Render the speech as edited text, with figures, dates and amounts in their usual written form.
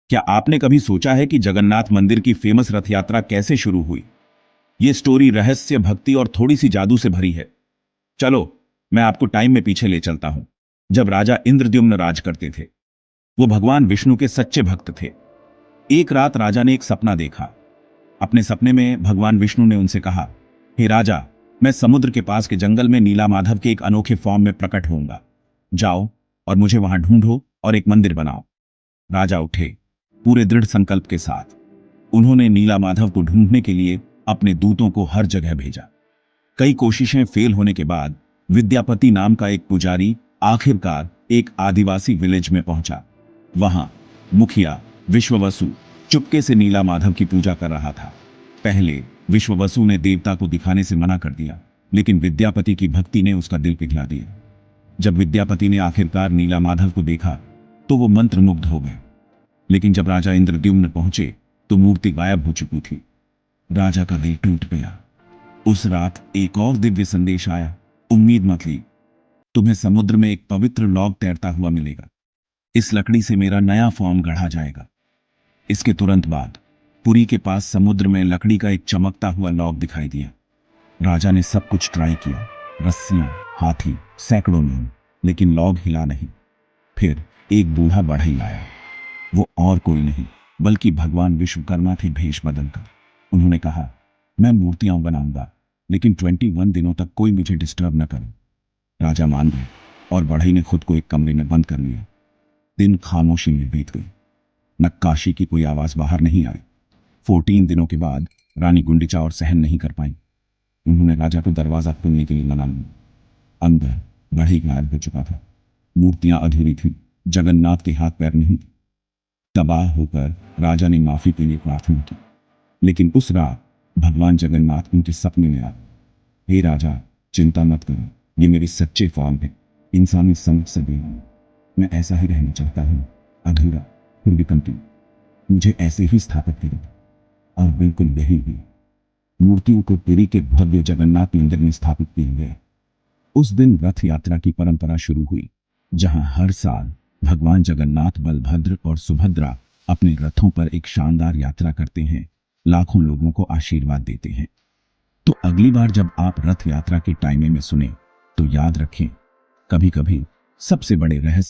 क्या आपने कभी सोचा है कि जगन्नाथ मंदिर की फेमस रथ यात्रा कैसे शुरू हुई? ये स्टोरी रहस्य, भक्ति और थोड़ी सी जादू से भरी है। चलो, मैं आपको टाइम में पीछे ले चलता हूं, जब राजा इंद्रद्युम्न राज करते थे। वो भगवान विष्णु के सच्चे भक्त थे। एक रात राजा ने एक सपना देखा। अपने सपने में भगवान विष्णु ने उनसे कहा, हे राजा, मैं समुद्र के पास के जंगल में नीला माधव के एक अनोखे फॉर्म में प्रकट होऊंगा। जाओ और मुझे वहां ढूंढो और एक मंदिर बनाओ। राजा उठे, पूरे दृढ़ संकल्प के साथ। उन्होंने नीला माधव को ढूंढने के लिए अपने दूतों को हर जगह भेजा। कई कोशिशें फेल होने के बाद विद्यापति नाम का एक पुजारी आखिरकार एक आदिवासी विलेज में पहुंचा। वहां मुखिया विश्ववसु चुपके से नीला माधव की पूजा कर रहा था। पहले विश्ववसु ने देवता को दिखाने से मना कर दिया, लेकिन विद्यापति की भक्ति ने उसका दिल पिघला दिया। जब विद्यापति ने आखिरकार नीला माधव को देखा तो वो मंत्रमुग्ध हो गए। लेकिन जब राजा इंद्रद्युम्न पहुंचे तो मूर्ति गायब हो चुकी थी। राजा का दिल टूट गया। उस रात एक और दिव्य संदेश आया, उम्मीद मत ली, तुम्हें समुद्र में एक पवित्र लॉग तैरता हुआ मिलेगा। इस लकड़ी से मेरा नया फॉर्म गढ़ा जाएगा। इसके तुरंत बाद पुरी के पास समुद्र में लकड़ी का एक चमकता हुआ लॉग दिखाई दिया। राजा ने सब कुछ ट्राई किया, रस्सियां, हाथी, सैकड़ों नियम, लेकिन लॉग हिला नहीं। फिर एक बूढ़ा बढ़ई आया। वो और कोई नहीं बल्कि भगवान विश्वकर्मा थे भेष बदलकर। उन्होंने कहा, मैं मूर्तियां बनाऊंगा, लेकिन 21 दिनों तक कोई मुझे डिस्टर्ब न करे। राजा मान गए और बढ़ई ने खुद को एक कमरे में बंद कर लिया। दिन खामोशी में बीत गई। नक्काशी की कोई आवाज बाहर नहीं आई। 14 दिनों के बाद रानी गुंडिचा और सहन नहीं कर पाई। उन्होंने राजा को दरवाजा खोलने के लिए मना लिया। अंदर बढ़ई गायब हो चुका था। मूर्तियां अधूरी थी, जगन्नाथ के हाथ पैर नहीं। तबाह होकर राजा ने माफी के लिए प्रार्थना की। लेकिन उस रात भगवान जगन्नाथ उनके सपने में आए। हे राजा, चिंता मत करो, ये मेरे सच्चे फॉर्म है। इंसानी समझ से भी मैं ऐसा ही रहना चाहता हूँ, अधूरा फिर भी कंप्लीट। मुझे ऐसे ही स्थापित करो। और बिल्कुल यही हुई। मूर्तियों को पुरी के भव्य जगन्नाथ मंदिर में स्थापित किया गया। उस दिन रथ यात्रा की परंपरा शुरू हुई, जहां हर साल भगवान जगन्नाथ, बलभद्र और सुभद्रा अपने रथों पर एक शानदार यात्रा करते हैं, लाखों लोगों को आशीर्वाद देते हैं। तो अगली बार जब आप रथ यात्रा के टाइम में सुने तो याद रखें, कभी कभी सबसे बड़े रहस्य